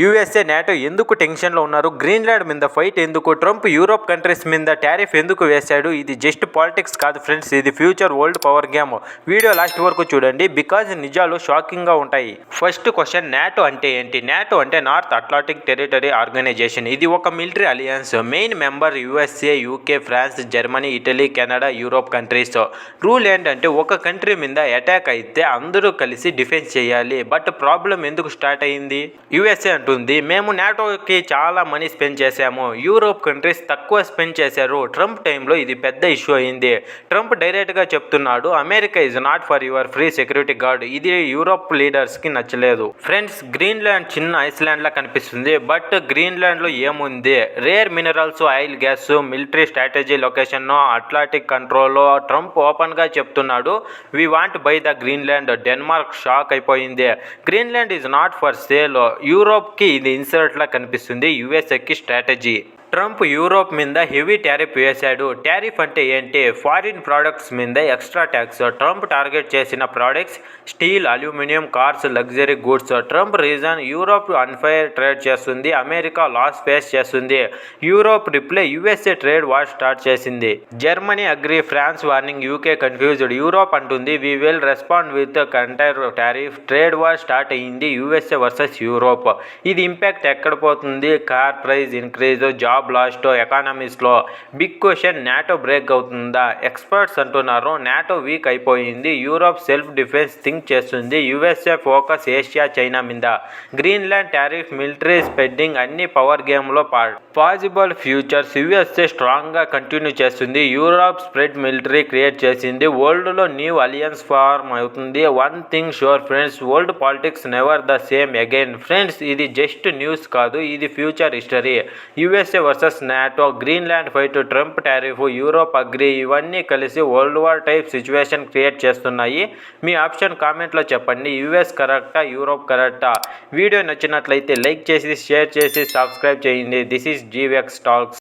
USA NATO ఎందుకు టెన్షన్లో ఉన్నారు? గ్రీన్లాండ్ మీద ఫైట్ ఎందుకు? ట్రంప్ యూరోప్ కంట్రీస్ మీద టారిఫ్ ఎందుకు వేశాడు? ఇది జస్ట్ పాలిటిక్స్ కాదు ఫ్రెండ్స్, ఇది future world power game. Video last వరకు చూడండి బికాజ్ నిజాలు షాకింగ్గా ఉంటాయి. ఫస్ట్ క్వశ్చన్, నాటో అంటే ఏంటి? నాటో అంటే నార్త్ అట్లాంటిక్ టెరిటరీ ఆర్గనైజేషన్. ఇది ఒక military alliance. Main member USA, UK, France, Germany, Italy, Canada, Europe countries. Rule ఏంటంటే ఒక కంట్రీ మీద అటాక్ అయితే అందరూ కలిసి డిఫెన్స్ చేయాలి. బట్ ప్రాబ్లం ఎందుకు స్టార్ట్ అయింది? యూఎస్ఏ అంటుంది, మేము నాటోకి చాలా మనీ స్పెండ్ చేశాము, యూరోప్ కంట్రీస్ తక్కువ స్పెండ్ చేశారు. ట్రంప్ టైంలో ఇది పెద్ద ఇష్యూ అయింది. ట్రంప్ డైరెక్ట్గా చెప్తున్నాడు, America is not for your free security guard. ఇది యూరోప్ లీడర్స్కి నచ్చలేదు. ఫ్రెండ్స్, గ్రీన్లాండ్ చిన్న ఐస్లాండ్ లా కనిపిస్తుంది, బట్ గ్రీన్లాండ్లో ఏముంది? Rare minerals, oil, gas, military strategy, location, Atlantic control. Trump ఓపెన్గా చెప్తున్నాడు, we want buy the Greenland. Denmark shock అయిపోయింది. Greenland is not for sale. యూరోప్కి ఇది ఇన్సర్ట్ లా కనిపిస్తుంది, యుఎస్ఏకి స్ట్రాటజీ. ట్రంప్ యూరోప్ మీద హెవీ టారిఫ్ వేశాడు. టారిఫ్ అంటే ఏంటి? ఫారిన్ ప్రోడక్ట్స్ మీద ఎక్స్ట్రా ట్యాక్స్. ట్రంప్ టార్గెట్ చేసిన products steel, aluminium, cars, luxury goods. Trump reason, Europe unfair trade చేస్తుంది, అమెరికా లాస్ ఫేస్ చేస్తుంది. Europe reply, USA trade war start చేసింది. Germany agree, France warning, UK confused. Europe అంటుంది, we will respond with counter tariff. Trade war start అయ్యింది, USA versus Europe. ఇది impact ఎక్కడ పోతుంది? Car price increase, job lost, ఎకానమీస్లో. Big question, NATO break అవుతుందా? Experts అంటున్నారు NATO weak అయిపోయింది, Europe self defence think చేస్తుంది, యుఎస్ఏ ఫోకస్ ఏషియా, చైనా మీద. గ్రీన్లాండ్ టారిఫ్, మిలిటరీ స్పెండింగ్ అన్ని పవర్ గేమ్లో పార్ట్. పాసిబుల్ ఫ్యూచర్స్, యుఎస్ఏ స్ట్రాంగ్గా కంటిన్యూ చేస్తుంది, యూరోప్ స్ప్రెడ్ మిలిటరీ క్రియేట్ చేసింది, వరల్డ్లో న్యూ అలియన్స్ ఫార్మ్ అవుతుంది. One thing sure friends, world politics never the same again. Friends, ఇది just news కాదు, ఇది future history. USA versus NATO, Greenland fight, Trump tariff, Europe agree, ఇవన్నీ కలిసి world war type situation create చేస్తున్నాయి. మీ option కామెంట్లో చెప్పండి. US కరెక్టా, Europe కరెక్టా? వీడియో నచ్చినట్లయితే లైక్ చేసి, షేర్ చేసి, సబ్స్క్రైబ్ చేయండి. దిస్ ఈజ్ జీవెక్స్ టాక్స్.